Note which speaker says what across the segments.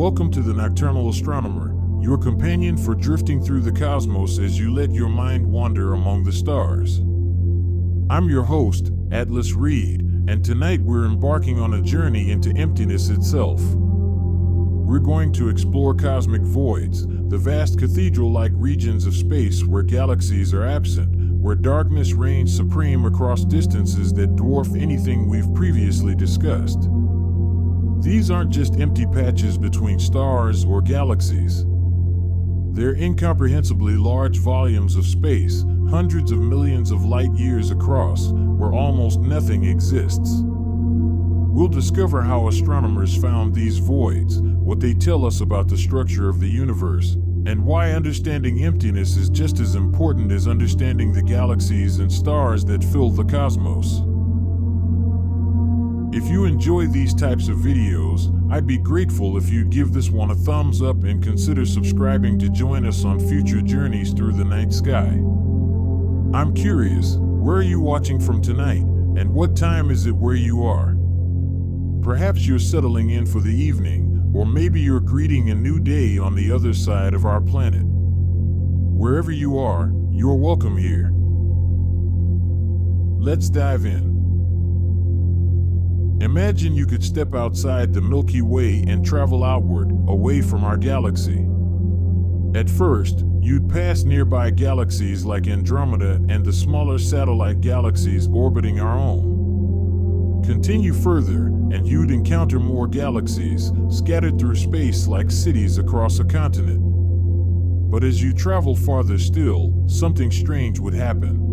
Speaker 1: Welcome to the Nocturnal Astronomer, your companion for drifting through the cosmos as you let your mind wander among the stars. I'm your host, Atlas Reed, and tonight we're embarking on a journey into emptiness itself. We're going to explore cosmic voids, the vast cathedral-like regions of space where galaxies are absent, where darkness reigns supreme across distances that dwarf anything we've previously discussed. These aren't just empty patches between stars or galaxies. They're incomprehensibly large volumes of space, hundreds of millions of light years across, where almost nothing exists. We'll discover how astronomers found these voids, what they tell us about the structure of the universe, and why understanding emptiness is just as important as understanding the galaxies and stars that fill the cosmos. If you enjoy these types of videos, I'd be grateful if you'd give this one a thumbs up and consider subscribing to join us on future journeys through the night sky. I'm curious, where are you watching from tonight, and what time is it where you are? Perhaps you're settling in for the evening, or maybe you're greeting a new day on the other side of our planet. Wherever you are, you're welcome here. Let's dive in. Imagine you could step outside the Milky Way and travel outward, away from our galaxy. At first, you'd pass nearby galaxies like Andromeda and the smaller satellite galaxies orbiting our own. Continue further, and you'd encounter more galaxies, scattered through space like cities across a continent. But as you travel farther still, something strange would happen.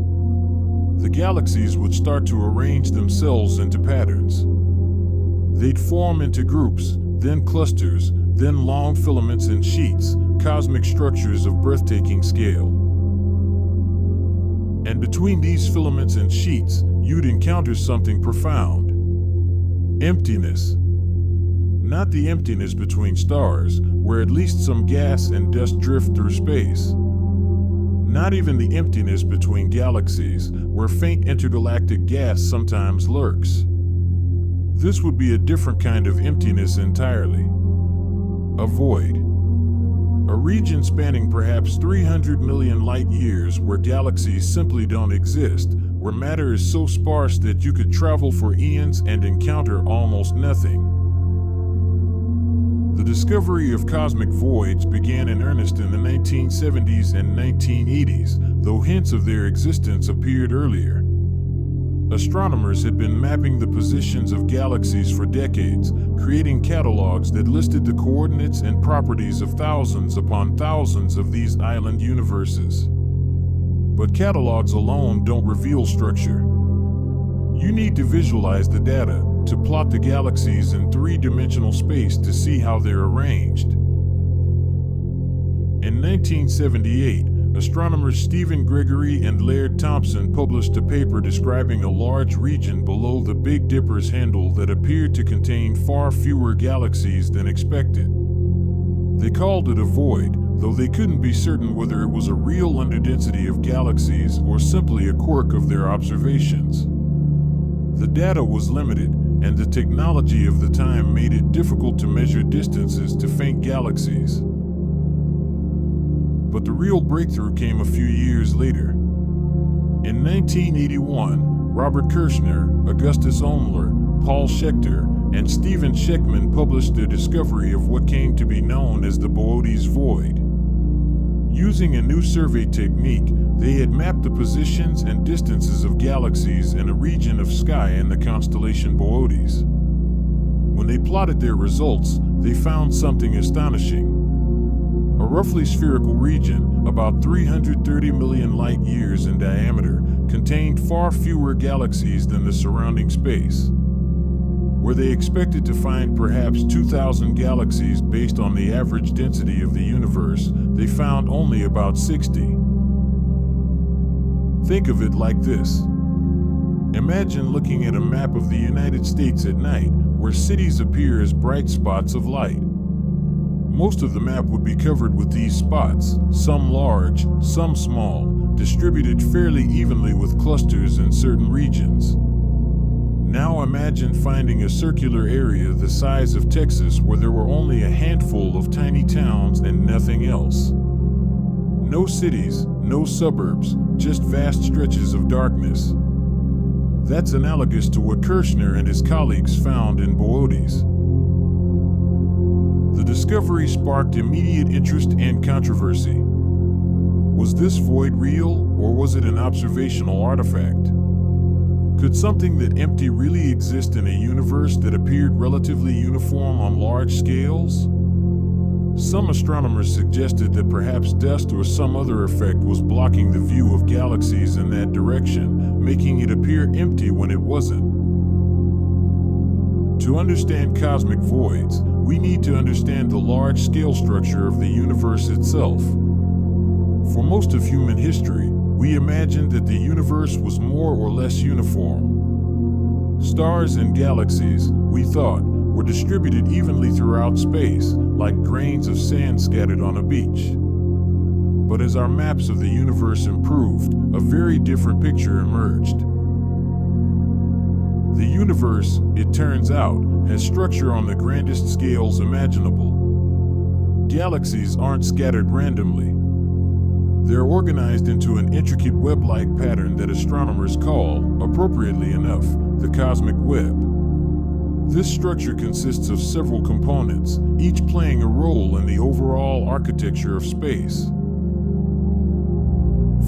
Speaker 1: The galaxies would start to arrange themselves into patterns. They'd form into groups, then clusters, then long filaments and sheets, cosmic structures of breathtaking scale. And between these filaments and sheets, you'd encounter something profound. Emptiness. Not the emptiness between stars, where at least some gas and dust drift through space. Not even the emptiness between galaxies, where faint intergalactic gas sometimes lurks. This would be a different kind of emptiness entirely. A void. A region spanning perhaps 300 million light years where galaxies simply don't exist, where matter is so sparse that you could travel for eons and encounter almost nothing. The discovery of cosmic voids began in earnest in the 1970s and 1980s, though hints of their existence appeared earlier. Astronomers had been mapping the positions of galaxies for decades, creating catalogs that listed the coordinates and properties of thousands upon thousands of these island universes. But catalogs alone don't reveal structure. You need to visualize the data, to plot the galaxies in three-dimensional space to see how they're arranged. In 1978, astronomers Stephen Gregory and Laird Thompson published a paper describing a large region below the Big Dipper's handle that appeared to contain far fewer galaxies than expected. They called it a void, though they couldn't be certain whether it was a real underdensity of galaxies or simply a quirk of their observations. The data was limited, and the technology of the time made it difficult to measure distances to faint galaxies. But the real breakthrough came a few years later. In 1981, Robert Kirshner, Augustus Oemler, Paul Schechter, and Stephen Scheckman published their discovery of what came to be known as the Boötes Void. Using a new survey technique, they had mapped the positions and distances of galaxies in a region of sky in the constellation Boötes. When they plotted their results, they found something astonishing. A roughly spherical region, about 330 million light years in diameter, contained far fewer galaxies than the surrounding space. Where they expected to find perhaps 2,000 galaxies based on the average density of the universe, they found only about 60. Think of it like this. Imagine looking at a map of the United States at night, where cities appear as bright spots of light. Most of the map would be covered with these spots, some large, some small, distributed fairly evenly with clusters in certain regions. Now imagine finding a circular area the size of Texas where there were only a handful of tiny towns and nothing else. No cities, no suburbs, just vast stretches of darkness. That's analogous to what Kirshner and his colleagues found in Boötes. The discovery sparked immediate interest and controversy. Was this void real, or was it an observational artifact? Could something that empty really exist in a universe that appeared relatively uniform on large scales? Some astronomers suggested that perhaps dust or some other effect was blocking the view of galaxies in that direction, making it appear empty when it wasn't. To understand cosmic voids, we need to understand the large-scale structure of the universe itself. For most of human history, we imagined that the universe was more or less uniform. Stars and galaxies, we thought, were distributed evenly throughout space, like grains of sand scattered on a beach. But as our maps of the universe improved, a very different picture emerged. The universe, it turns out, has structure on the grandest scales imaginable. Galaxies aren't scattered randomly. They're organized into an intricate web-like pattern that astronomers call, appropriately enough, the cosmic web. This structure consists of several components, each playing a role in the overall architecture of space.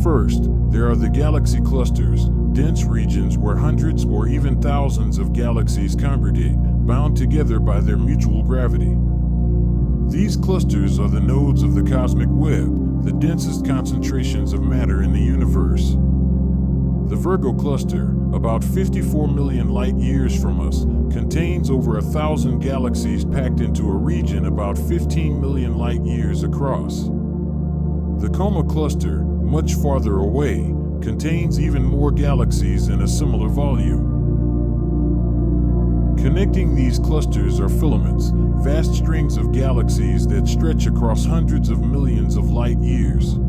Speaker 1: First, there are the galaxy clusters, dense regions where hundreds or even thousands of galaxies congregate, bound together by their mutual gravity. These clusters are the nodes of the cosmic web, the densest concentrations of matter in the universe. The Virgo cluster, about 54 million light-years from us, contains over 1,000 galaxies packed into a region about 15 million light-years across. The Coma cluster, much farther away, contains even more galaxies in a similar volume. Connecting these clusters are filaments, vast strings of galaxies that stretch across hundreds of millions of light-years.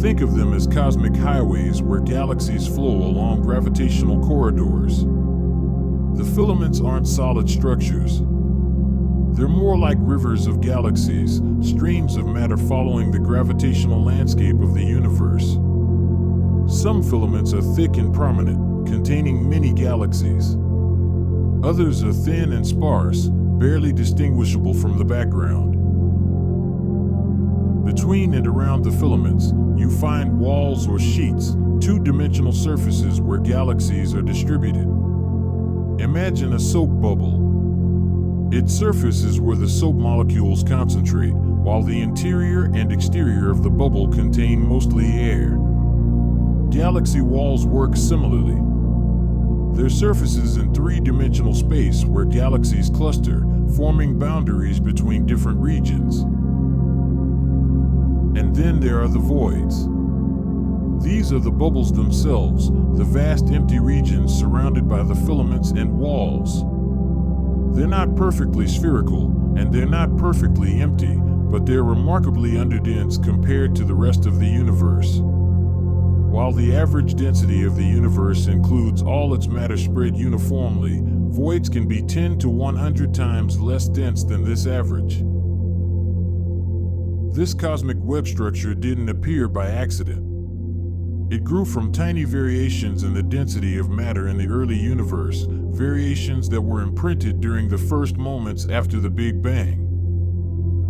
Speaker 1: Think of them as cosmic highways where galaxies flow along gravitational corridors. The filaments aren't solid structures. They're more like rivers of galaxies, streams of matter following the gravitational landscape of the universe. Some filaments are thick and prominent, containing many galaxies. Others are thin and sparse, barely distinguishable from the background. Between and around the filaments, you find walls or sheets, two-dimensional surfaces where galaxies are distributed. Imagine a soap bubble. Its surface is where the soap molecules concentrate, while the interior and exterior of the bubble contain mostly air. Galaxy walls work similarly. They're surfaces in three-dimensional space where galaxies cluster, forming boundaries between different regions. And then there are the voids. These are the bubbles themselves, the vast empty regions surrounded by the filaments and walls. They're not perfectly spherical, and they're not perfectly empty, but they're remarkably underdense compared to the rest of the universe. While the average density of the universe includes all its matter spread uniformly, voids can be 10 to 100 times less dense than this average. This cosmic web structure didn't appear by accident. It grew from tiny variations in the density of matter in the early universe, variations that were imprinted during the first moments after the Big Bang.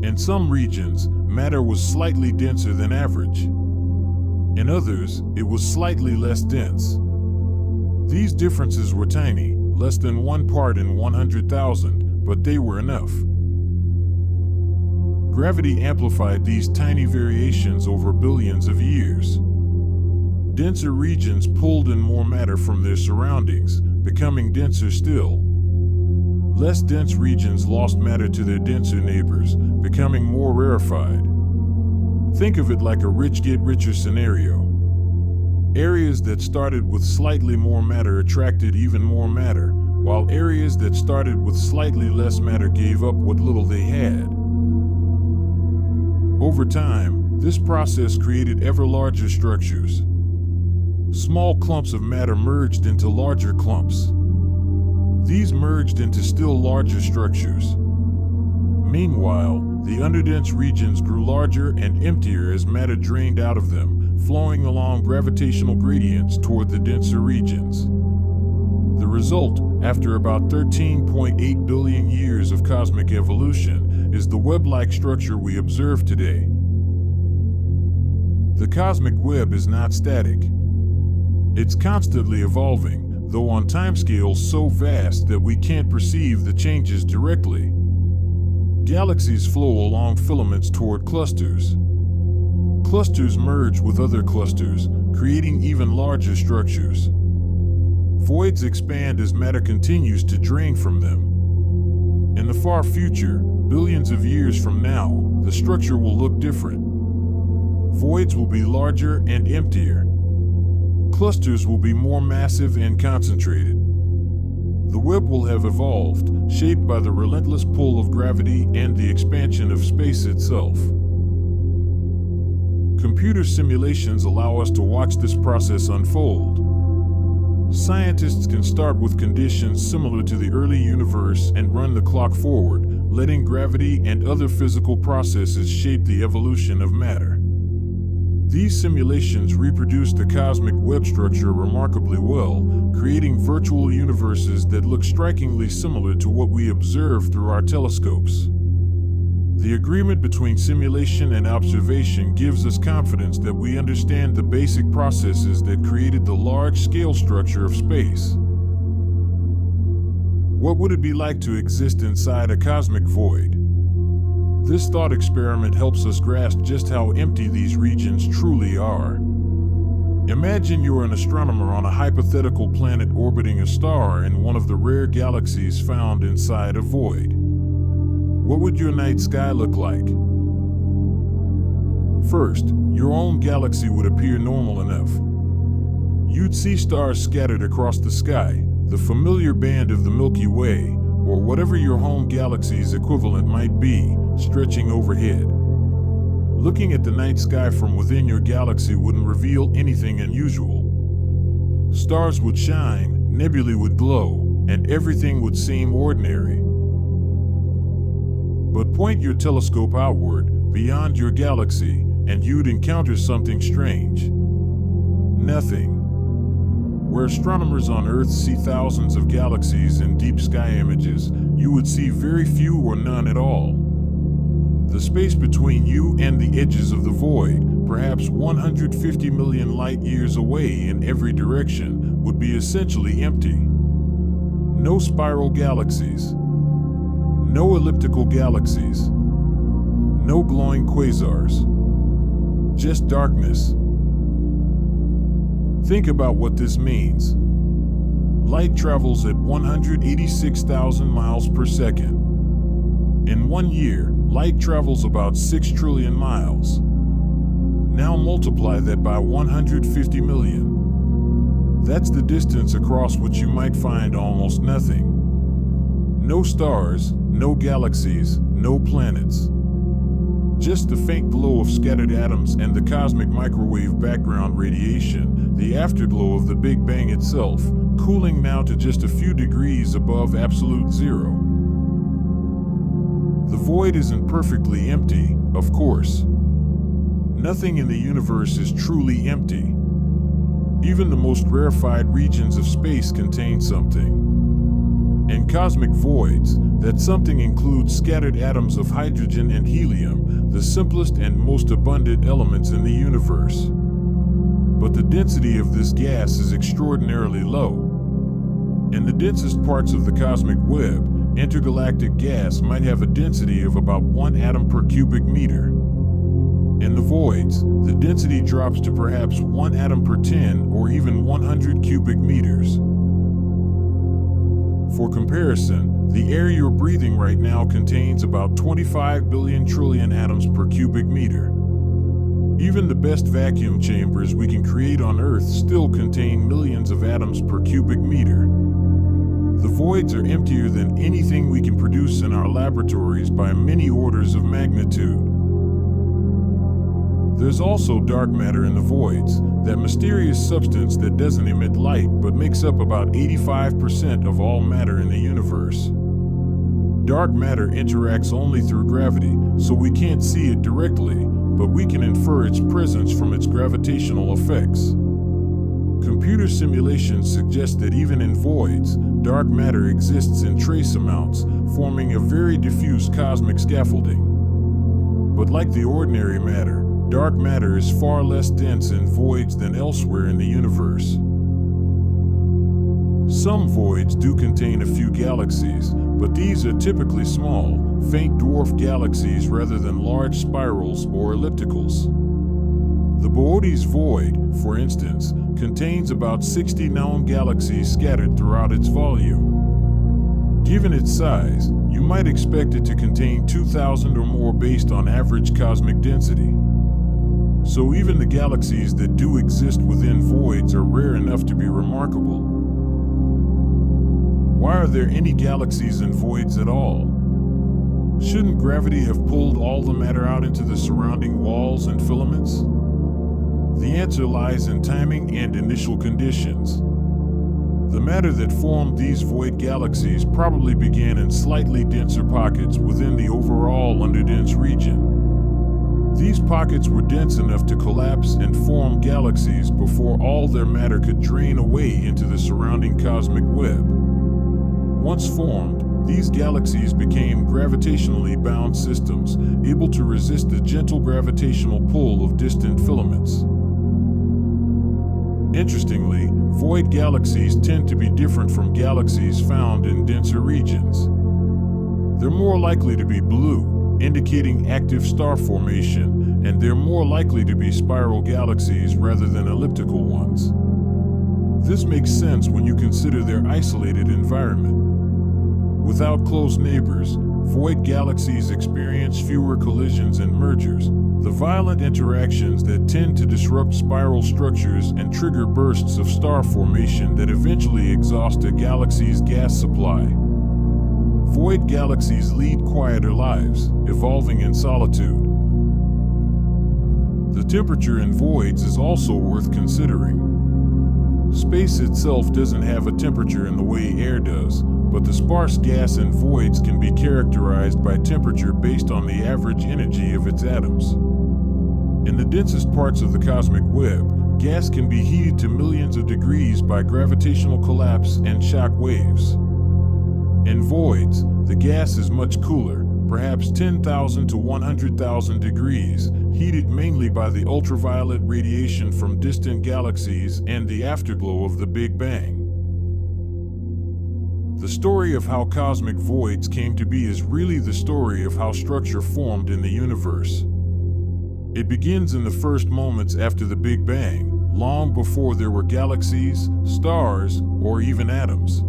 Speaker 1: In some regions, matter was slightly denser than average. In others, it was slightly less dense. These differences were tiny, less than 1 part in 100,000, but they were enough. Gravity amplified these tiny variations over billions of years. Denser regions pulled in more matter from their surroundings, becoming denser still. Less dense regions lost matter to their denser neighbors, becoming more rarefied. Think of it like a rich get richer scenario. Areas that started with slightly more matter attracted even more matter, while areas that started with slightly less matter gave up what little they had. Over time, this process created ever larger structures. Small clumps of matter merged into larger clumps. These merged into still larger structures. Meanwhile, the underdense regions grew larger and emptier as matter drained out of them, flowing along gravitational gradients toward the denser regions. The result, after about 13.8 billion years of cosmic evolution, is the web-like structure we observe today. The cosmic web is not static. It's constantly evolving, though on timescales so vast that we can't perceive the changes directly. Galaxies flow along filaments toward clusters. Clusters merge with other clusters, creating even larger structures. Voids expand as matter continues to drain from them. In the far future, billions of years from now, the structure will look different. Voids will be larger and emptier. Clusters will be more massive and concentrated. The web will have evolved, shaped by the relentless pull of gravity and the expansion of space itself. Computer simulations allow us to watch this process unfold. Scientists can start with conditions similar to the early universe and run the clock forward, letting gravity and other physical processes shape the evolution of matter. These simulations reproduce the cosmic web structure remarkably well, creating virtual universes that look strikingly similar to what we observe through our telescopes. The agreement between simulation and observation gives us confidence that we understand the basic processes that created the large-scale structure of space. What would it be like to exist inside a cosmic void? This thought experiment helps us grasp just how empty these regions truly are. Imagine you're an astronomer on a hypothetical planet orbiting a star in one of the rare galaxies found inside a void. What would your night sky look like? First, your own galaxy would appear normal enough. You'd see stars scattered across the sky, the familiar band of the Milky Way, or whatever your home galaxy's equivalent might be, stretching overhead. Looking at the night sky from within your galaxy wouldn't reveal anything unusual. Stars would shine, nebulae would glow, and everything would seem ordinary. But point your telescope outward, beyond your galaxy, and you'd encounter something strange. Nothing. Where astronomers on Earth see thousands of galaxies in deep sky images, you would see very few or none at all. The space between you and the edges of the void, perhaps 150 million light years away in every direction, would be essentially empty. No spiral galaxies. No elliptical galaxies. No glowing quasars. Just darkness. Think about what this means. Light travels at 186,000 miles per second. In 1 year, light travels about 6 trillion miles. Now multiply that by 150 million. That's the distance across which you might find almost nothing. No stars, no galaxies, no planets. Just the faint glow of scattered atoms and the cosmic microwave background radiation, the afterglow of the Big Bang itself, cooling now to just a few degrees above absolute zero. The void isn't perfectly empty, of course. Nothing in the universe is truly empty. Even the most rarefied regions of space contain something. In cosmic voids, that something includes scattered atoms of hydrogen and helium, the simplest and most abundant elements in the universe. But the density of this gas is extraordinarily low. In the densest parts of the cosmic web, intergalactic gas might have a density of about 1 atom per cubic meter. In the voids, the density drops to perhaps 1 atom per 10 or even 100 cubic meters. For comparison, the air you're breathing right now contains about 25 billion trillion atoms per cubic meter. Even the best vacuum chambers we can create on Earth still contain millions of atoms per cubic meter. The voids are emptier than anything we can produce in our laboratories by many orders of magnitude. There's also dark matter in the voids, that mysterious substance that doesn't emit light but makes up about 85% of all matter in the universe. Dark matter interacts only through gravity, so we can't see it directly, but we can infer its presence from its gravitational effects. Computer simulations suggest that even in voids, dark matter exists in trace amounts, forming a very diffuse cosmic scaffolding. But like the ordinary matter, dark matter is far less dense in voids than elsewhere in the universe. Some voids do contain a few galaxies, but these are typically small, faint dwarf galaxies rather than large spirals or ellipticals. The Boötes Void, for instance, contains about 60 known galaxies scattered throughout its volume. Given its size, you might expect it to contain 2,000 or more based on average cosmic density. So even the galaxies that do exist within voids are rare enough to be remarkable. Why are there any galaxies in voids at all? Shouldn't gravity have pulled all the matter out into the surrounding walls and filaments? The answer lies in timing and initial conditions. The matter that formed these void galaxies probably began in slightly denser pockets within the overall underdense region. These pockets were dense enough to collapse and form galaxies before all their matter could drain away into the surrounding cosmic web. Once formed, these galaxies became gravitationally bound systems, able to resist the gentle gravitational pull of distant filaments. Interestingly, void galaxies tend to be different from galaxies found in denser regions. They're more likely to be blue, indicating active star formation, and they're more likely to be spiral galaxies rather than elliptical ones. This makes sense when you consider their isolated environment. Without close neighbors, void galaxies experience fewer collisions and mergers, the violent interactions that tend to disrupt spiral structures and trigger bursts of star formation that eventually exhaust a galaxy's gas supply. Void galaxies lead quieter lives, evolving in solitude. The temperature in voids is also worth considering. Space itself doesn't have a temperature in the way air does, but the sparse gas in voids can be characterized by temperature based on the average energy of its atoms. In the densest parts of the cosmic web, gas can be heated to millions of degrees by gravitational collapse and shock waves. In voids, the gas is much cooler, perhaps 10,000 to 100,000 degrees, heated mainly by the ultraviolet radiation from distant galaxies and the afterglow of the Big Bang. The story of how cosmic voids came to be is really the story of how structure formed in the universe. It begins in the first moments after the Big Bang, long before there were galaxies, stars, or even atoms.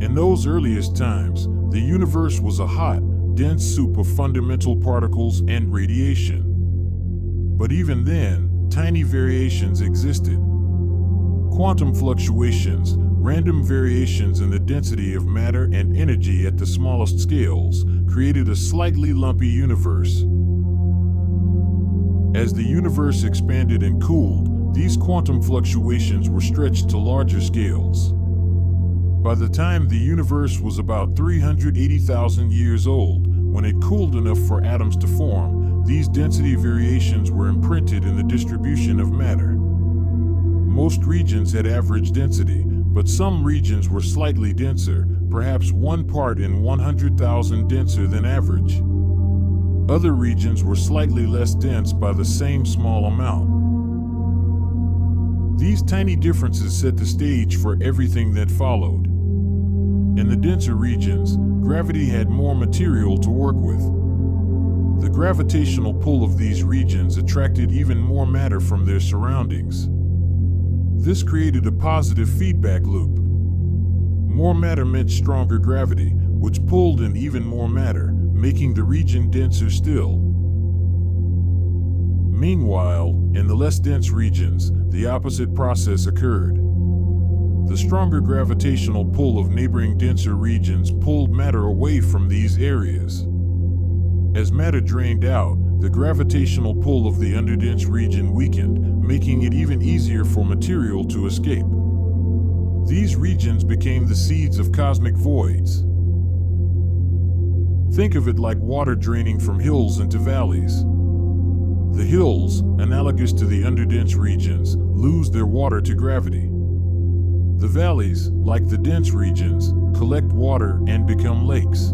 Speaker 1: In those earliest times, the universe was a hot, dense soup of fundamental particles and radiation. But even then, tiny variations existed. Quantum fluctuations, random variations in the density of matter and energy at the smallest scales, created a slightly lumpy universe. As the universe expanded and cooled, these quantum fluctuations were stretched to larger scales. By the time the universe was about 380,000 years old, when it cooled enough for atoms to form, these density variations were imprinted in the distribution of matter. Most regions had average density, but some regions were slightly denser, perhaps 1 part in 100,000 denser than average. Other regions were slightly less dense by the same small amount. These tiny differences set the stage for everything that followed. In the denser regions, gravity had more material to work with. The gravitational pull of these regions attracted even more matter from their surroundings. This created a positive feedback loop. More matter meant stronger gravity, which pulled in even more matter, making the region denser still. Meanwhile, in the less dense regions, the opposite process occurred. The stronger gravitational pull of neighboring denser regions pulled matter away from these areas. As matter drained out, the gravitational pull of the underdense region weakened, making it even easier for material to escape. These regions became the seeds of cosmic voids. Think of it like water draining from hills into valleys. The hills, analogous to the underdense regions, lose their water to gravity. The valleys, like the dense regions, collect water and become lakes.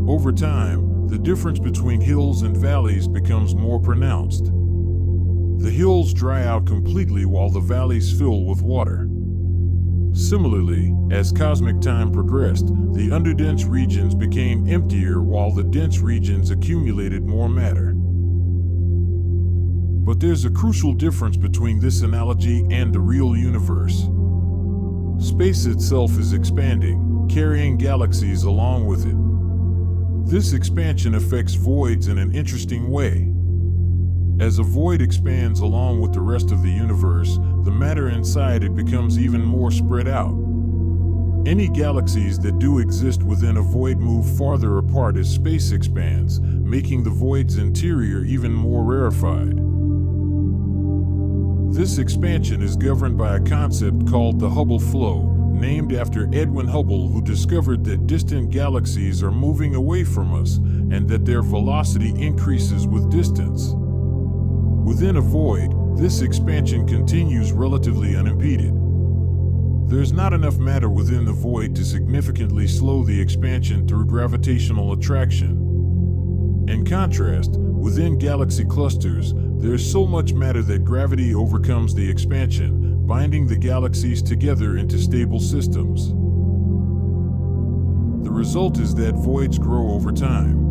Speaker 1: Over time, the difference between hills and valleys becomes more pronounced. The hills dry out completely while the valleys fill with water. Similarly, as cosmic time progressed, the underdense regions became emptier while the dense regions accumulated more matter. But there's a crucial difference between this analogy and the real universe. Space itself is expanding, carrying galaxies along with it. This expansion affects voids in an interesting way. As a void expands along with the rest of the universe, the matter inside it becomes even more spread out. Any galaxies that do exist within a void move farther apart as space expands, making the void's interior even more rarefied. This expansion is governed by a concept called the Hubble flow, named after Edwin Hubble, who discovered that distant galaxies are moving away from us and that their velocity increases with distance. Within a void, this expansion continues relatively unimpeded. There's not enough matter within the void to significantly slow the expansion through gravitational attraction. In contrast, within galaxy clusters, there's so much matter that gravity overcomes the expansion, binding the galaxies together into stable systems. The result is that voids grow over time.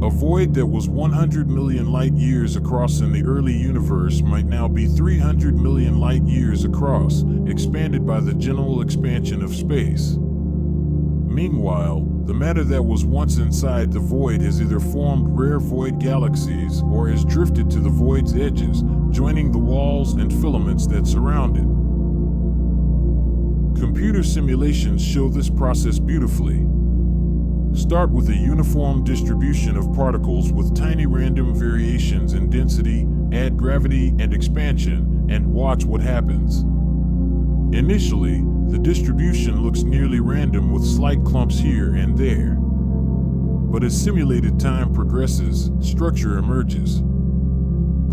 Speaker 1: A void that was 100 million light-years across in the early universe might now be 300 million light-years across, expanded by the general expansion of space. Meanwhile, the matter that was once inside the void has either formed rare void galaxies or has drifted to the void's edges, joining the walls and filaments that surround it. Computer simulations show this process beautifully. Start with a uniform distribution of particles with tiny random variations in density, add gravity and expansion, and watch what happens. Initially, the distribution looks nearly random with slight clumps here and there. But as simulated time progresses, structure emerges.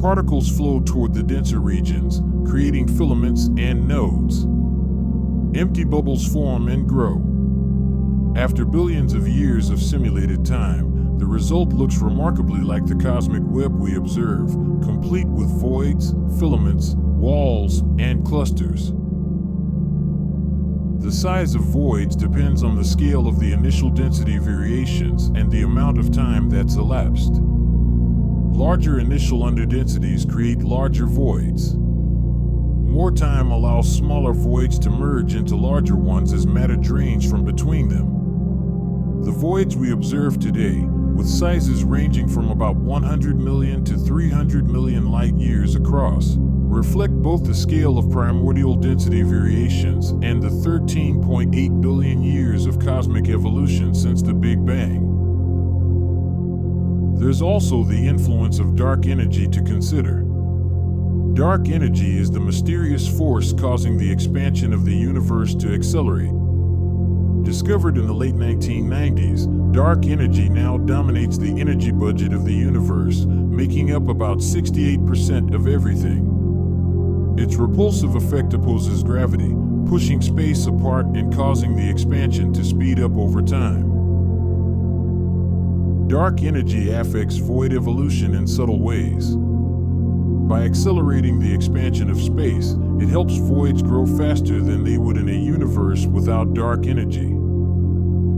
Speaker 1: Particles flow toward the denser regions, creating filaments and nodes. Empty bubbles form and grow. After billions of years of simulated time, the result looks remarkably like the cosmic web we observe, complete with voids, filaments, walls, and clusters. The size of voids depends on the scale of the initial density variations and the amount of time that's elapsed. Larger initial underdensities create larger voids. More time allows smaller voids to merge into larger ones as matter drains from between them. The voids we observe today, with sizes ranging from about 100 million to 300 million light-years across, reflect both the scale of primordial density variations and the 13.8 billion years of cosmic evolution since the Big Bang. There's also the influence of dark energy to consider. Dark energy is the mysterious force causing the expansion of the universe to accelerate. Discovered in the late 1990s, dark energy now dominates the energy budget of the universe, making up about 68% of everything. Its repulsive effect opposes gravity, pushing space apart and causing the expansion to speed up over time. Dark energy affects void evolution in subtle ways. By accelerating the expansion of space, it helps voids grow faster than they would in a universe without dark energy.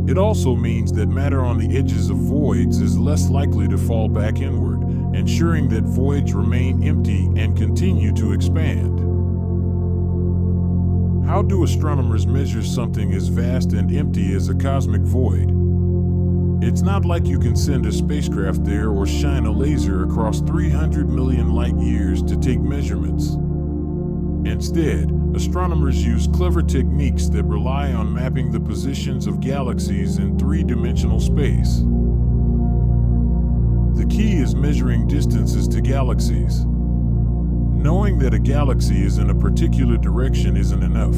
Speaker 1: It also means that matter on the edges of voids is less likely to fall back inward, ensuring that voids remain empty and continue to expand. How do astronomers measure something as vast and empty as a cosmic void? It's not like you can send a spacecraft there or shine a laser across 300 million light-years to take measurements. Instead, astronomers use clever techniques that rely on mapping the positions of galaxies in three-dimensional space. The key is measuring distances to galaxies. Knowing that a galaxy is in a particular direction isn't enough.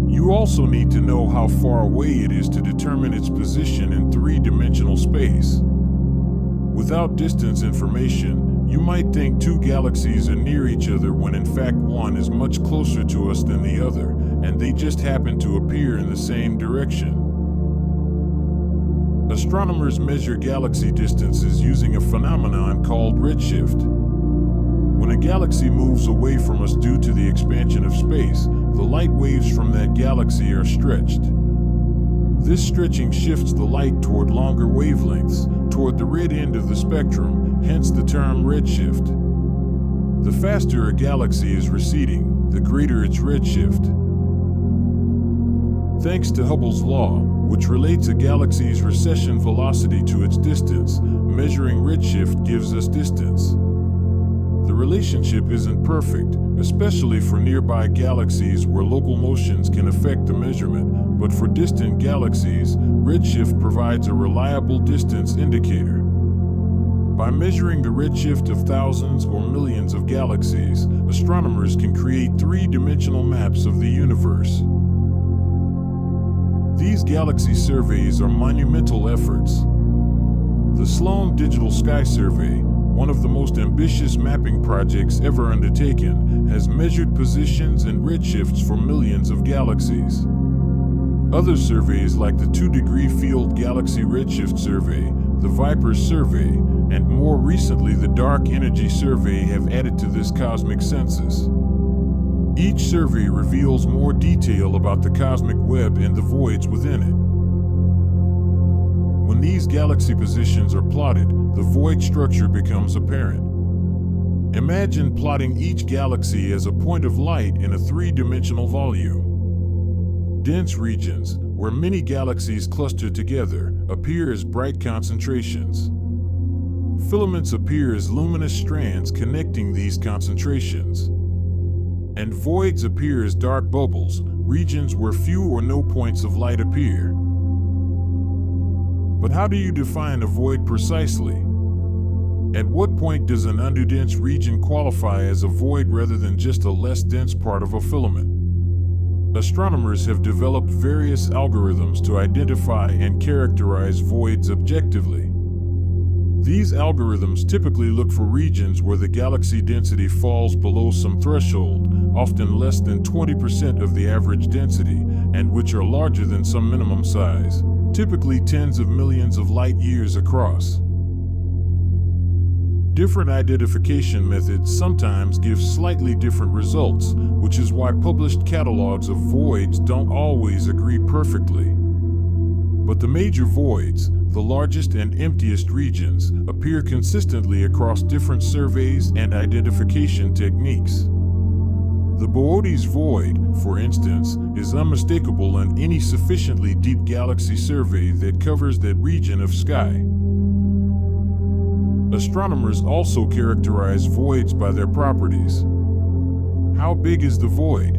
Speaker 1: You also need to know how far away it is to determine its position in three-dimensional space. Without distance information, you might think two galaxies are near each other when in fact one is much closer to us than the other, and they just happen to appear in the same direction. Astronomers measure galaxy distances using a phenomenon called redshift. When a galaxy moves away from us due to the expansion of space, the light waves from that galaxy are stretched. This stretching shifts the light toward longer wavelengths, toward the red end of the spectrum, hence the term redshift. The faster a galaxy is receding, the greater its redshift. Thanks to Hubble's law, which relates a galaxy's recession velocity to its distance, measuring redshift gives us distance. The relationship isn't perfect, especially for nearby galaxies where local motions can affect the measurement, but for distant galaxies, redshift provides a reliable distance indicator. By measuring the redshift of thousands or millions of galaxies, astronomers can create three-dimensional maps of the universe. These galaxy surveys are monumental efforts. The Sloan Digital Sky Survey, one of the most ambitious mapping projects ever undertaken, has measured positions and redshifts for millions of galaxies. Other surveys like the 2-degree Field Galaxy Redshift Survey, the Vipers Survey, and more recently the Dark Energy Survey have added to this cosmic census. Each survey reveals more detail about the cosmic web and the voids within it. When these galaxy positions are plotted, the void structure becomes apparent. Imagine plotting each galaxy as a point of light in a three-dimensional volume. Dense regions, where many galaxies cluster together, appear as bright concentrations. Filaments appear as luminous strands connecting these concentrations. And voids appear as dark bubbles, regions where few or no points of light appear. But how do you define a void precisely? At what point does an underdense region qualify as a void rather than just a less dense part of a filament? Astronomers have developed various algorithms to identify and characterize voids objectively. These algorithms typically look for regions where the galaxy density falls below some threshold, often less than 20% of the average density, and which are larger than some minimum size, typically tens of millions of light years across. Different identification methods sometimes give slightly different results, which is why published catalogs of voids don't always agree perfectly. But the major voids, the largest and emptiest regions, appear consistently across different surveys and identification techniques. The Boötes Void, for instance, is unmistakable on any sufficiently deep galaxy survey that covers that region of sky. Astronomers also characterize voids by their properties. How big is the void?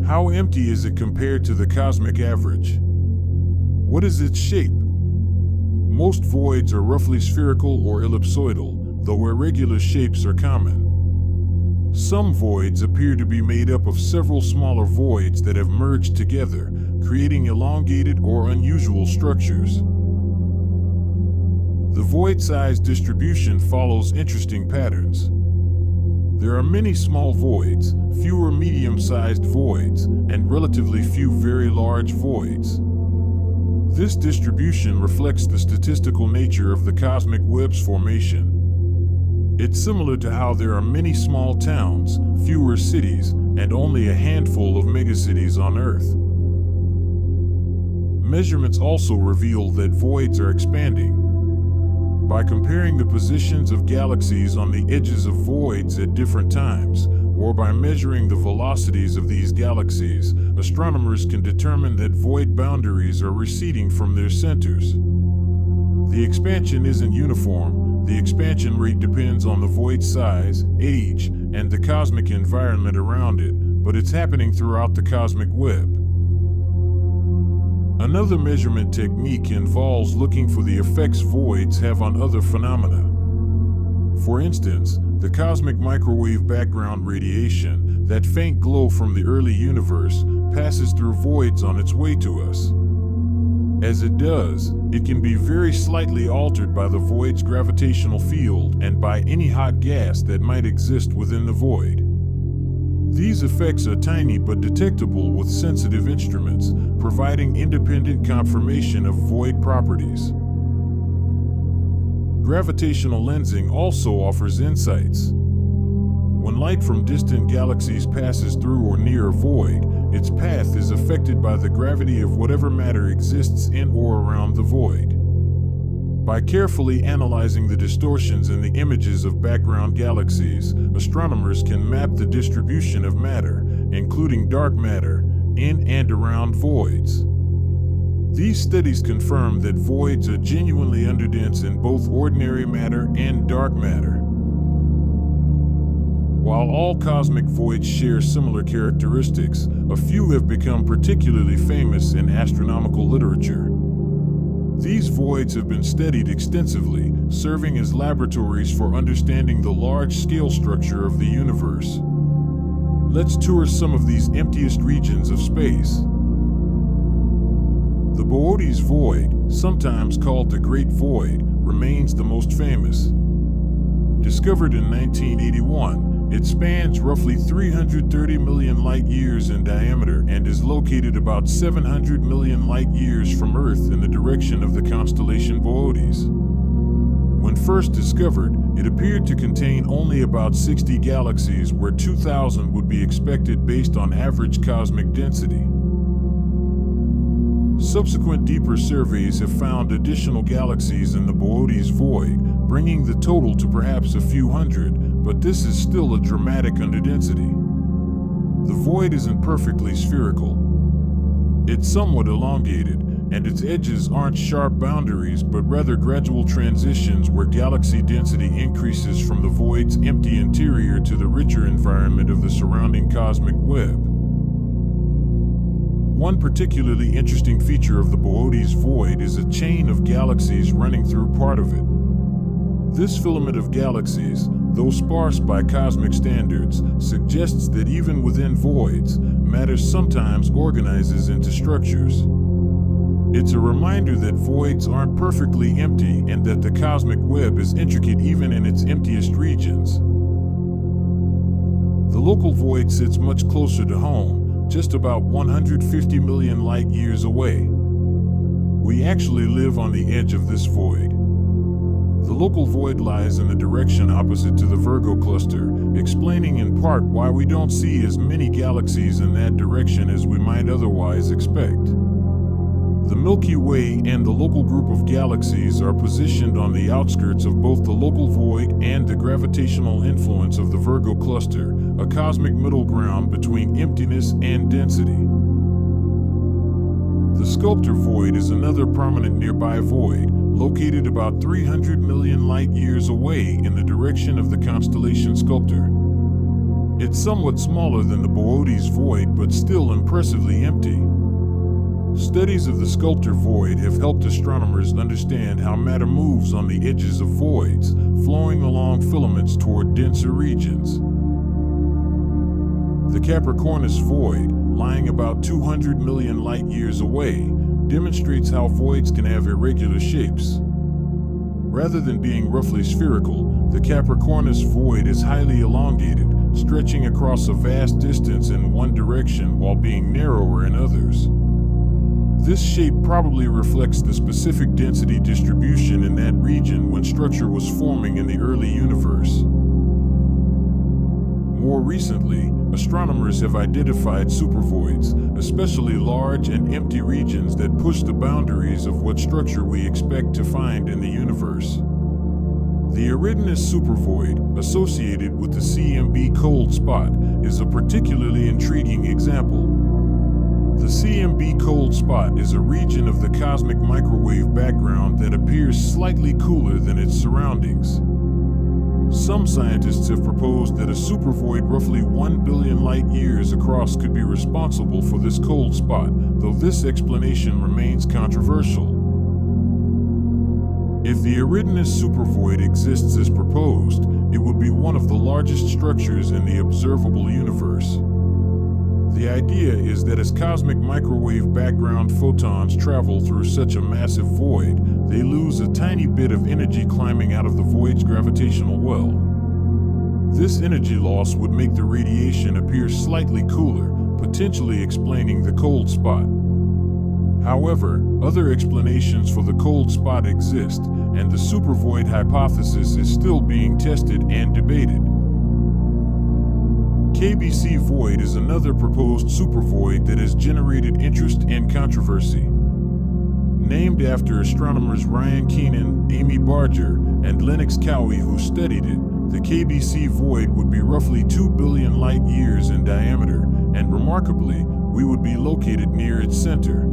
Speaker 1: How empty is it compared to the cosmic average? What is its shape? Most voids are roughly spherical or ellipsoidal, though irregular shapes are common. Some voids appear to be made up of several smaller voids that have merged together, creating elongated or unusual structures. The void size distribution follows interesting patterns. There are many small voids, fewer medium-sized voids, and relatively few very large voids. This distribution reflects the statistical nature of the cosmic web's formation. It's similar to how there are many small towns, fewer cities, and only a handful of megacities on Earth. Measurements also reveal that voids are expanding. By comparing the positions of galaxies on the edges of voids at different times, or by measuring the velocities of these galaxies, astronomers can determine that void boundaries are receding from their centers. The expansion isn't uniform. The expansion rate depends on the void size, age, and the cosmic environment around it, but it's happening throughout the cosmic web. Another measurement technique involves looking for the effects voids have on other phenomena. For instance, the cosmic microwave background radiation, that faint glow from the early universe, passes through voids on its way to us. As it does, it can be very slightly altered by the void's gravitational field and by any hot gas that might exist within the void. These effects are tiny but detectable with sensitive instruments, providing independent confirmation of void properties. Gravitational lensing also offers insights. When light from distant galaxies passes through or near a void, its path is affected by the gravity of whatever matter exists in or around the void. By carefully analyzing the distortions in the images of background galaxies, astronomers can map the distribution of matter, including dark matter, in and around voids. These studies confirm that voids are genuinely underdense in both ordinary matter and dark matter. While all cosmic voids share similar characteristics, a few have become particularly famous in astronomical literature. These voids have been studied extensively, serving as laboratories for understanding the large-scale structure of the universe. Let's tour some of these emptiest regions of space. The Boötes Void, sometimes called the Great Void, remains the most famous. Discovered in 1981, it spans roughly 330 million light-years in diameter and is located about 700 million light-years from Earth in the direction of the constellation Boötes. When first discovered, it appeared to contain only about 60 galaxies, where 2,000 would be expected based on average cosmic density. Subsequent deeper surveys have found additional galaxies in the Boötes Void, bringing the total to perhaps a few hundred, but this is still a dramatic underdensity. The void isn't perfectly spherical. It's somewhat elongated, and its edges aren't sharp boundaries but rather gradual transitions where galaxy density increases from the void's empty interior to the richer environment of the surrounding cosmic web. One particularly interesting feature of the Boötes Void is a chain of galaxies running through part of it. This filament of galaxies, though sparse by cosmic standards, suggests that even within voids, matter sometimes organizes into structures. It's a reminder that voids aren't perfectly empty and that the cosmic web is intricate even in its emptiest regions. The local void sits much closer to home, just about 150 million light-years away. We actually live on the edge of this void. The local void lies in the direction opposite to the Virgo cluster, explaining in part why we don't see as many galaxies in that direction as we might otherwise expect. The Milky Way and the local group of galaxies are positioned on the outskirts of both the local void and the gravitational influence of the Virgo cluster, a cosmic middle ground between emptiness and density. The Sculptor Void is another prominent nearby void, located about 300 million light-years away in the direction of the constellation Sculptor. It's somewhat smaller than the Boötes Void, but still impressively empty. Studies of the Sculptor Void have helped astronomers understand how matter moves on the edges of voids, flowing along filaments toward denser regions. The Capricornus Void, lying about 200 million light-years away, demonstrates how voids can have irregular shapes. Rather than being roughly spherical, the Capricornus Void is highly elongated, stretching across a vast distance in one direction while being narrower in others. This shape probably reflects the specific density distribution in that region when structure was forming in the early universe. More recently, astronomers have identified supervoids, especially large and empty regions that push the boundaries of what structure we expect to find in the universe. The Eridanus supervoid, associated with the CMB cold spot, is a particularly intriguing example. The CMB cold spot is a region of the cosmic microwave background that appears slightly cooler than its surroundings. Some scientists have proposed that a supervoid roughly 1 billion light-years across could be responsible for this cold spot, though this explanation remains controversial. If the Eridanus supervoid exists as proposed, it would be one of the largest structures in the observable universe. The idea is that as cosmic microwave background photons travel through such a massive void, they lose a tiny bit of energy climbing out of the void's gravitational well. This energy loss would make the radiation appear slightly cooler, potentially explaining the cold spot. However, other explanations for the cold spot exist, and the supervoid hypothesis is still being tested and debated. KBC Void is another proposed supervoid that has generated interest and controversy. Named after astronomers Ryan Keenan, Amy Barger, and Lennox Cowie who studied it, the KBC Void would be roughly 2 billion light-years in diameter, and remarkably, we would be located near its center.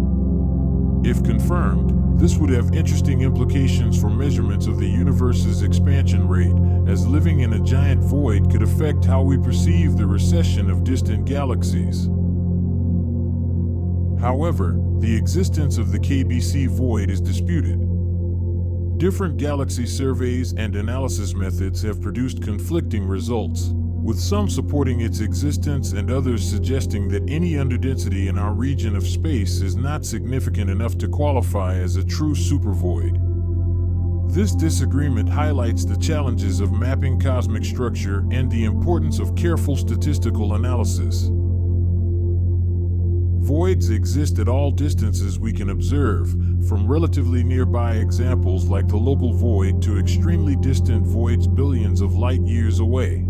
Speaker 1: If confirmed, this would have interesting implications for measurements of the universe's expansion rate, as living in a giant void could affect how we perceive the recession of distant galaxies. However, the existence of the KBC Void is disputed. Different galaxy surveys and analysis methods have produced conflicting results, with some supporting its existence and others suggesting that any underdensity in our region of space is not significant enough to qualify as a true supervoid. This disagreement highlights the challenges of mapping cosmic structure and the importance of careful statistical analysis. Voids exist at all distances we can observe, from relatively nearby examples like the local void to extremely distant voids billions of light-years away.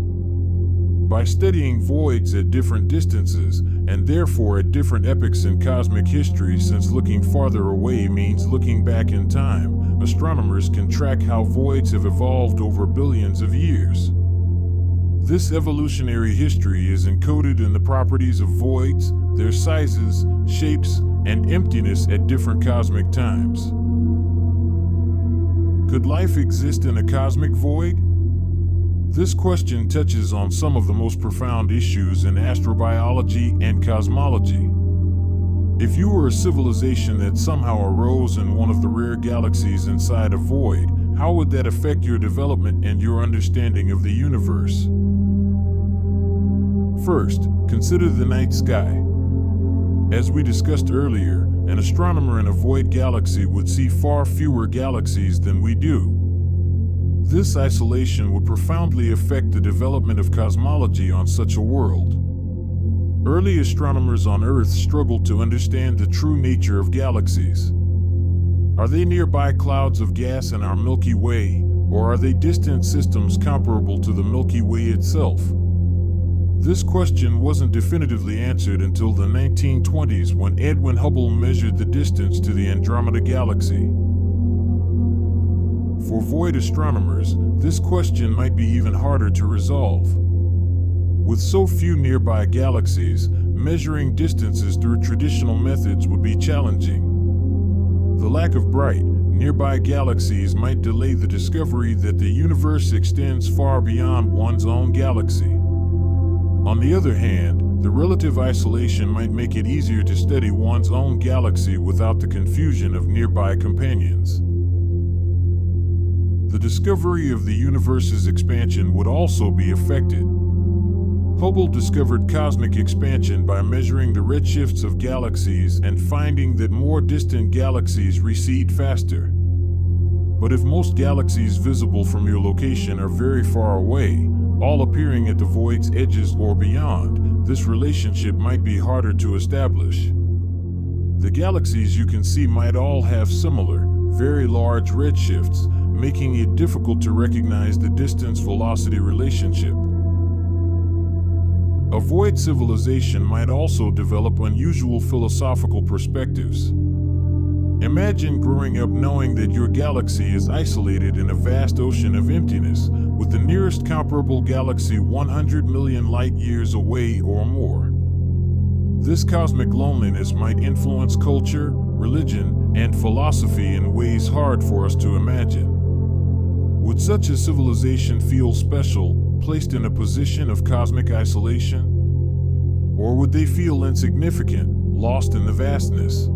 Speaker 1: By studying voids at different distances, and therefore at different epochs in cosmic history, since looking farther away means looking back in time, astronomers can track how voids have evolved over billions of years. This evolutionary history is encoded in the properties of voids, their sizes, shapes, and emptiness at different cosmic times. Could life exist in a cosmic void? This question touches on some of the most profound issues in astrobiology and cosmology. If you were a civilization that somehow arose in one of the rare galaxies inside a void, how would that affect your development and your understanding of the universe? First, consider the night sky. As we discussed earlier, an astronomer in a void galaxy would see far fewer galaxies than we do. This isolation would profoundly affect the development of cosmology on such a world. Early astronomers on Earth struggled to understand the true nature of galaxies. Are they nearby clouds of gas in our Milky Way, or are they distant systems comparable to the Milky Way itself? This question wasn't definitively answered until the 1920s when Edwin Hubble measured the distance to the Andromeda Galaxy. For void astronomers, this question might be even harder to resolve. With so few nearby galaxies, measuring distances through traditional methods would be challenging. The lack of bright, nearby galaxies might delay the discovery that the universe extends far beyond one's own galaxy. On the other hand, the relative isolation might make it easier to study one's own galaxy without the confusion of nearby companions. The discovery of the universe's expansion would also be affected. Hubble discovered cosmic expansion by measuring the redshifts of galaxies and finding that more distant galaxies recede faster. But if most galaxies visible from your location are very far away, all appearing at the void's edges or beyond, this relationship might be harder to establish. The galaxies you can see might all have similar, very large redshifts, making it difficult to recognize the distance-velocity relationship. A void civilization might also develop unusual philosophical perspectives. Imagine growing up knowing that your galaxy is isolated in a vast ocean of emptiness, with the nearest comparable galaxy 100 million light-years away or more. This cosmic loneliness might influence culture, religion, and philosophy in ways hard for us to imagine. Would such a civilization feel special, placed in a position of cosmic isolation? Or would they feel insignificant, lost in the vastness?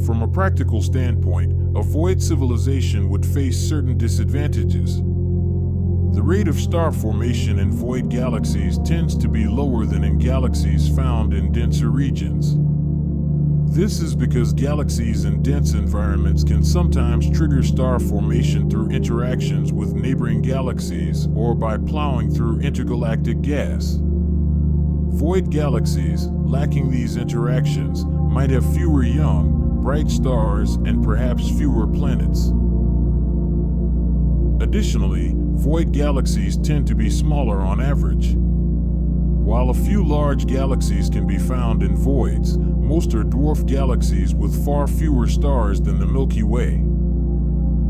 Speaker 1: From a practical standpoint, a void civilization would face certain disadvantages. The rate of star formation in void galaxies tends to be lower than in galaxies found in denser regions. This is because galaxies in dense environments can sometimes trigger star formation through interactions with neighboring galaxies or by plowing through intergalactic gas. Void galaxies, lacking these interactions, might have fewer young, bright stars and perhaps fewer planets. Additionally, void galaxies tend to be smaller on average. While a few large galaxies can be found in voids, most are dwarf galaxies with far fewer stars than the Milky Way.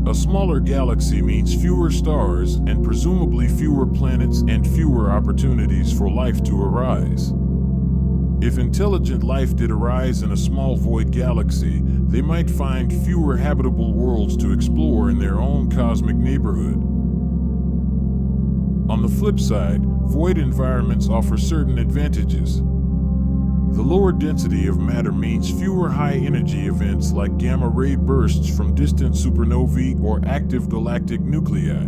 Speaker 1: A smaller galaxy means fewer stars and presumably fewer planets and fewer opportunities for life to arise. If intelligent life did arise in a small void galaxy, they might find fewer habitable worlds to explore in their own cosmic neighborhood. On the flip side, void environments offer certain advantages. The lower density of matter means fewer high-energy events like gamma-ray bursts from distant supernovae or active galactic nuclei.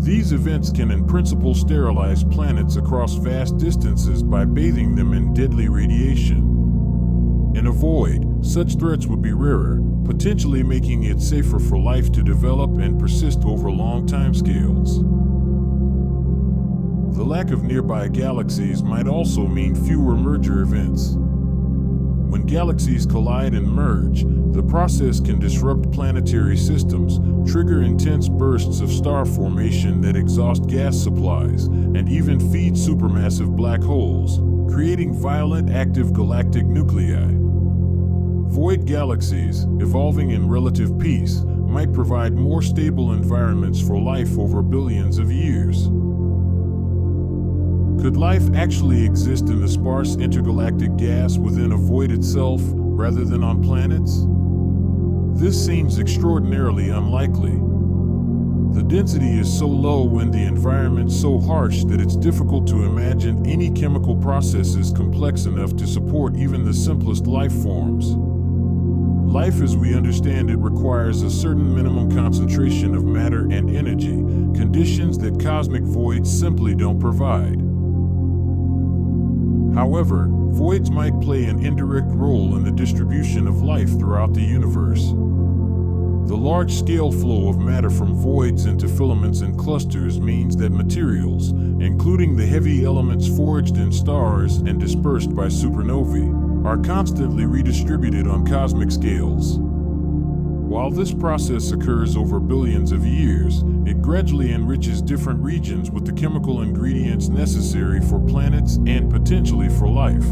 Speaker 1: These events can in principle sterilize planets across vast distances by bathing them in deadly radiation. In a void, such threats would be rarer, potentially making it safer for life to develop and persist over long timescales. The lack of nearby galaxies might also mean fewer merger events. When galaxies collide and merge, the process can disrupt planetary systems, trigger intense bursts of star formation that exhaust gas supplies, and even feed supermassive black holes, creating violent active galactic nuclei. Void galaxies, evolving in relative peace, might provide more stable environments for life over billions of years. Could life actually exist in the sparse intergalactic gas within a void itself, rather than on planets? This seems extraordinarily unlikely. The density is so low and the environment so harsh that it's difficult to imagine any chemical processes complex enough to support even the simplest life forms. Life as we understand it requires a certain minimum concentration of matter and energy, conditions that cosmic voids simply don't provide. However, voids might play an indirect role in the distribution of life throughout the universe. The large-scale flow of matter from voids into filaments and clusters means that materials, including the heavy elements forged in stars and dispersed by supernovae, are constantly redistributed on cosmic scales. While this process occurs over billions of years, it gradually enriches different regions with the chemical ingredients necessary for planets and potentially for life.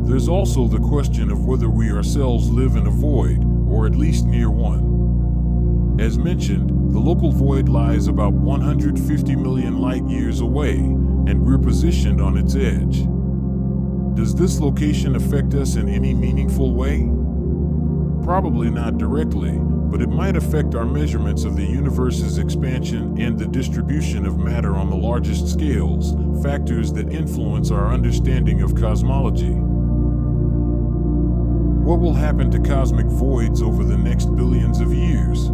Speaker 1: There's also the question of whether we ourselves live in a void, or at least near one. As mentioned, the local void lies about 150 million light-years away, and we're positioned on its edge. Does this location affect us in any meaningful way? Probably not directly, but it might affect our measurements of the universe's expansion and the distribution of matter on the largest scales, factors that influence our understanding of cosmology. What will happen to cosmic voids over the next billions of years?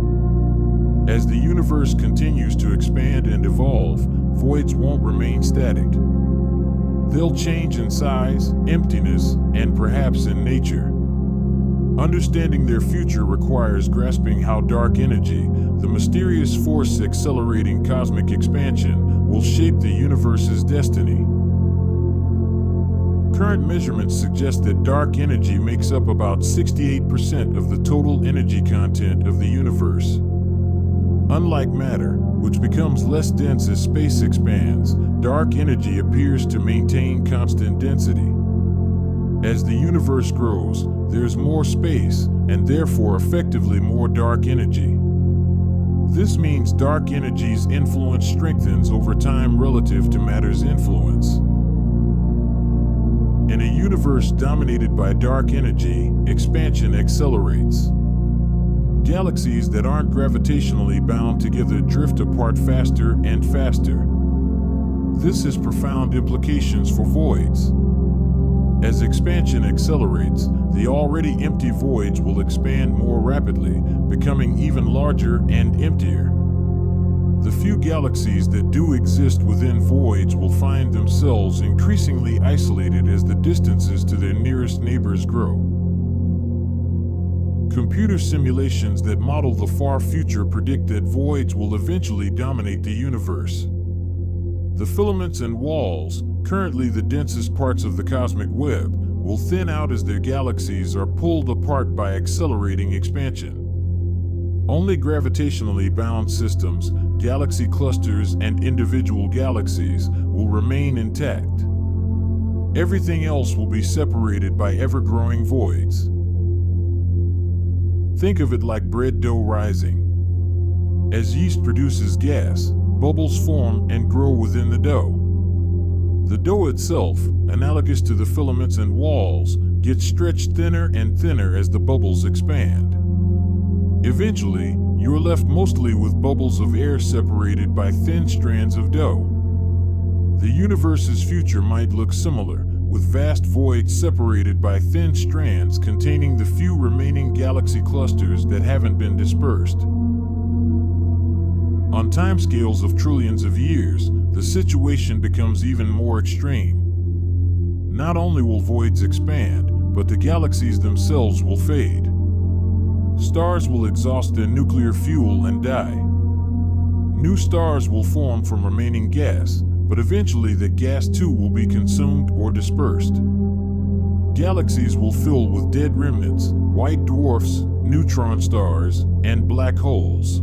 Speaker 1: As the universe continues to expand and evolve, voids won't remain static. They'll change in size, emptiness, and perhaps in nature. Understanding their future requires grasping how dark energy, the mysterious force accelerating cosmic expansion, will shape the universe's destiny. Current measurements suggest that dark energy makes up about 68% of the total energy content of the universe. Unlike matter, which becomes less dense as space expands, dark energy appears to maintain constant density. As the universe grows, there's more space, and therefore effectively more dark energy. This means dark energy's influence strengthens over time relative to matter's influence. In a universe dominated by dark energy, expansion accelerates. Galaxies that aren't gravitationally bound together drift apart faster and faster. This has profound implications for voids. As expansion accelerates, the already empty voids will expand more rapidly, becoming even larger and emptier. The few galaxies that do exist within voids will find themselves increasingly isolated as the distances to their nearest neighbors grow. Computer simulations that model the far future predict that voids will eventually dominate the universe. The filaments and walls, currently the densest parts of the cosmic web, will thin out as their galaxies are pulled apart by accelerating expansion. Only gravitationally bound systems, galaxy clusters, and individual galaxies will remain intact. Everything else will be separated by ever-growing voids. Think of it like bread dough rising. As yeast produces gas, bubbles form and grow within the dough. The dough itself, analogous to the filaments and walls, gets stretched thinner and thinner as the bubbles expand. Eventually, you're left mostly with bubbles of air separated by thin strands of dough. The universe's future might look similar, with vast voids separated by thin strands containing the few remaining galaxy clusters that haven't been dispersed. On timescales of trillions of years, the situation becomes even more extreme. Not only will voids expand, but the galaxies themselves will fade. Stars will exhaust their nuclear fuel and die. New stars will form from remaining gas, but eventually the gas too will be consumed or dispersed. Galaxies will fill with dead remnants, white dwarfs, neutron stars, and black holes.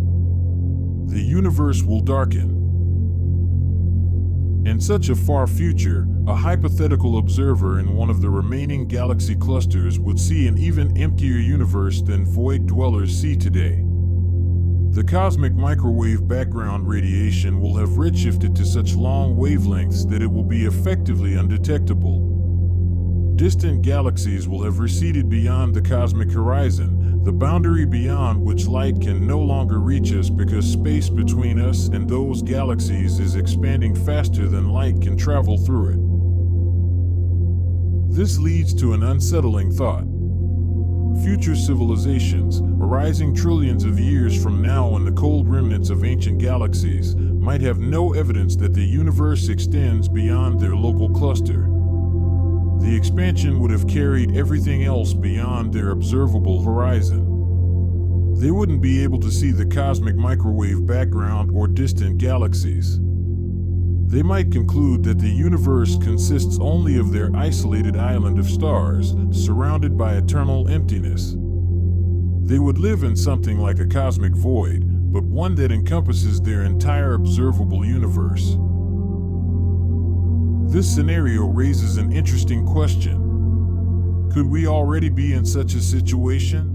Speaker 1: The universe will darken. In such a far future, a hypothetical observer in one of the remaining galaxy clusters would see an even emptier universe than void dwellers see today. The cosmic microwave background radiation will have redshifted to such long wavelengths that it will be effectively undetectable. Distant galaxies will have receded beyond the cosmic horizon, the boundary beyond which light can no longer reach us because space between us and those galaxies is expanding faster than light can travel through it. This leads to an unsettling thought. Future civilizations, arising trillions of years from now in the cold remnants of ancient galaxies, might have no evidence that the universe extends beyond their local cluster. The expansion would have carried everything else beyond their observable horizon. They wouldn't be able to see the cosmic microwave background or distant galaxies. They might conclude that the universe consists only of their isolated island of stars, surrounded by eternal emptiness. They would live in something like a cosmic void, but one that encompasses their entire observable universe. This scenario raises an interesting question. Could we already be in such a situation?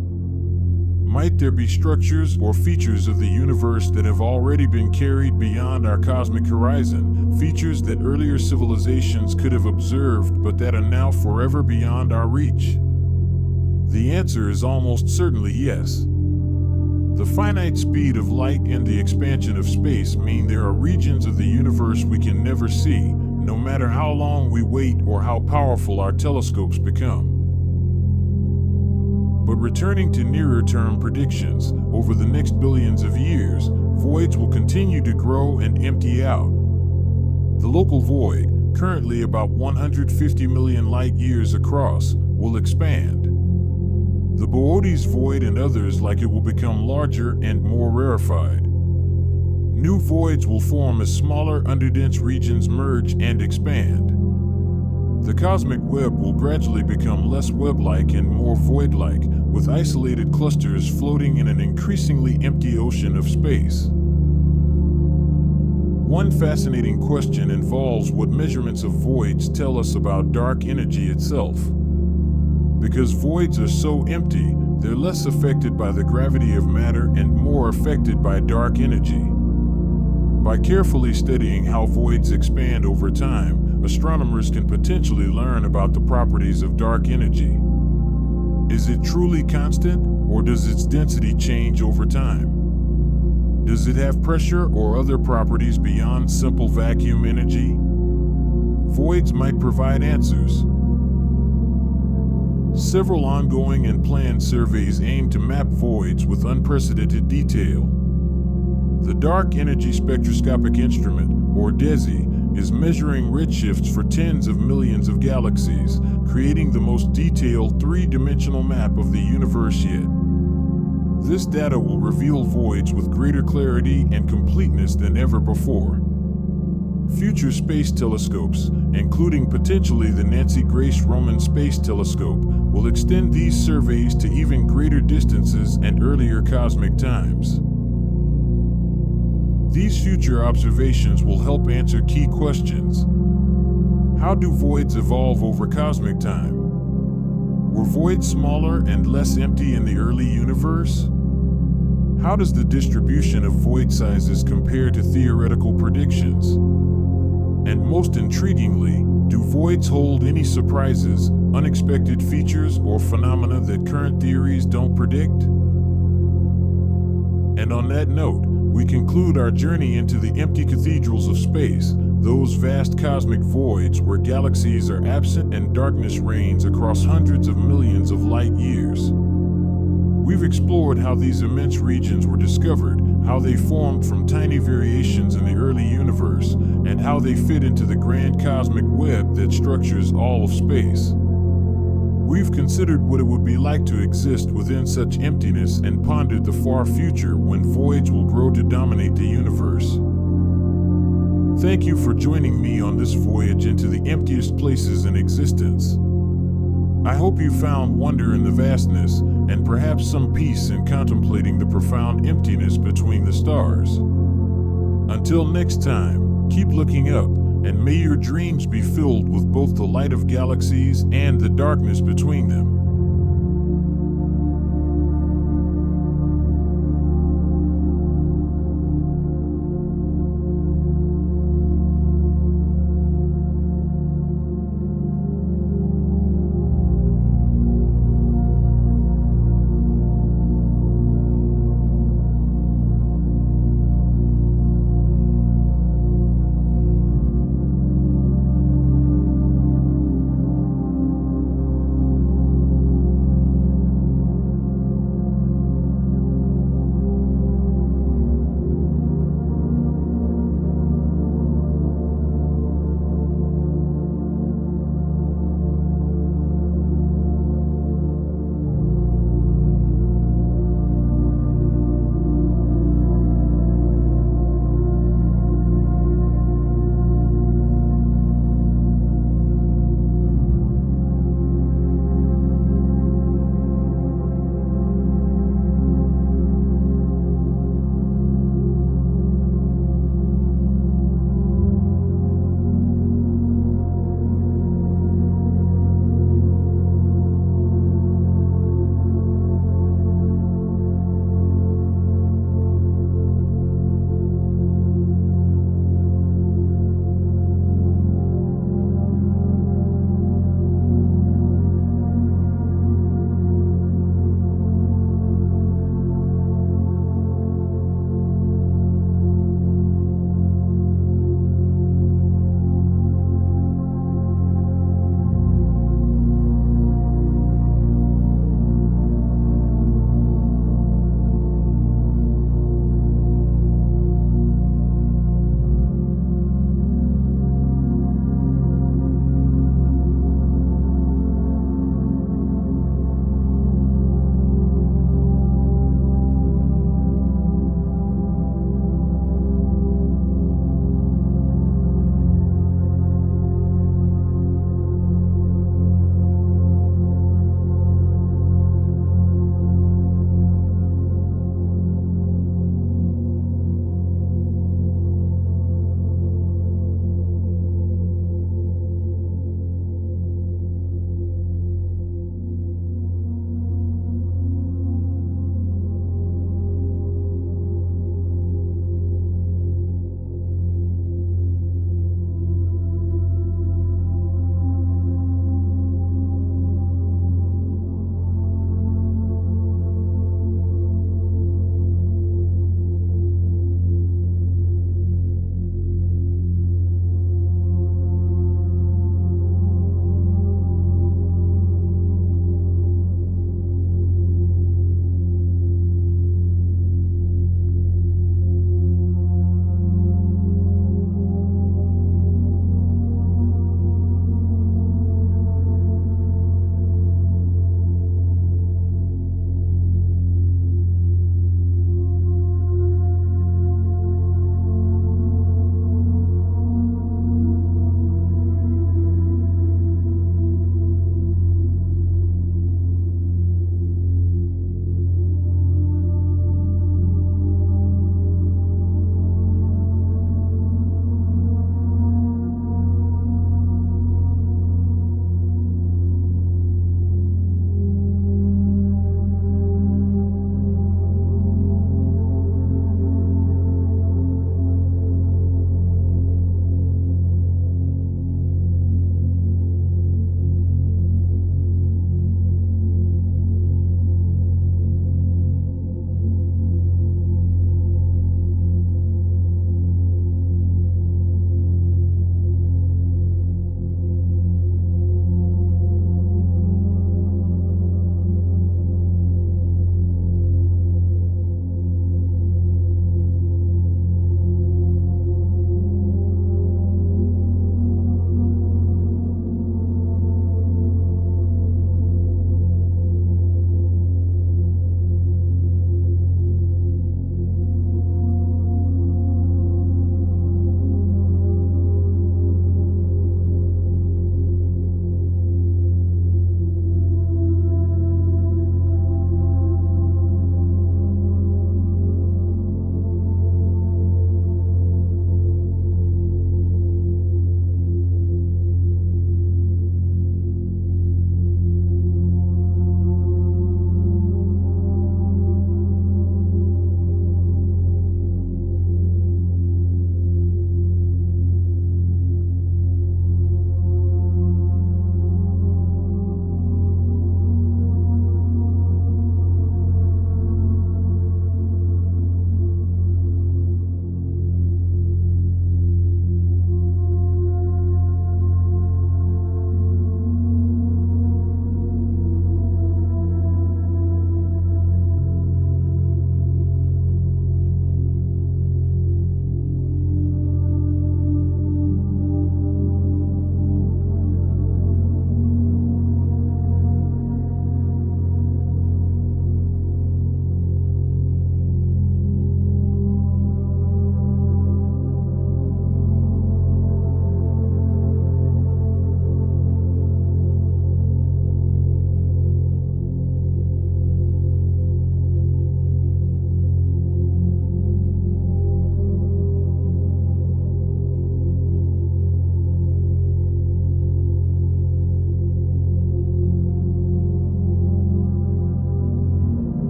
Speaker 1: Might there be structures or features of the universe that have already been carried beyond our cosmic horizon, features that earlier civilizations could have observed but that are now forever beyond our reach? The answer is almost certainly yes. The finite speed of light and the expansion of space mean there are regions of the universe we can never see, no matter how long we wait or how powerful our telescopes become. But returning to nearer-term predictions, over the next billions of years, voids will continue to grow and empty out. The local void, currently about 150 million light-years across, will expand. The Boötes Void and others like it will become larger and more rarefied. New voids will form as smaller underdense regions merge and expand. The cosmic web will gradually become less web-like and more void-like, with isolated clusters floating in an increasingly empty ocean of space. One fascinating question involves what measurements of voids tell us about dark energy itself. Because voids are so empty, they're less affected by the gravity of matter and more affected by dark energy. By carefully studying how voids expand over time, astronomers can potentially learn about the properties of dark energy. Is it truly constant, or does its density change over time? Does it have pressure or other properties beyond simple vacuum energy? Voids might provide answers. Several ongoing and planned surveys aim to map voids with unprecedented detail. The Dark Energy Spectroscopic Instrument, or DESI, is measuring redshifts for tens of millions of galaxies, creating the most detailed three-dimensional map of the universe yet. This data will reveal voids with greater clarity and completeness than ever before. Future space telescopes, including potentially the Nancy Grace Roman Space Telescope, will extend these surveys to even greater distances and earlier cosmic times. These future observations will help answer key questions. How do voids evolve over cosmic time? Were voids smaller and less empty in the early universe? How does the distribution of void sizes compare to theoretical predictions? And most intriguingly, do voids hold any surprises, unexpected features, or phenomena that current theories don't predict? And on that note, we conclude our journey into the empty cathedrals of space, those vast cosmic voids where galaxies are absent and darkness reigns across hundreds of millions of light years. We've explored how these immense regions were discovered, how they formed from tiny variations in the early universe, and how they fit into the grand cosmic web that structures all of space. We've considered what it would be like to exist within such emptiness and pondered the far future when voids will grow to dominate the universe. Thank you for joining me on this voyage into the emptiest places in existence. I hope you found wonder in the vastness and perhaps some peace in contemplating the profound emptiness between the stars. Until next time, keep looking up, and may your dreams be filled with both the light of galaxies and the darkness between them.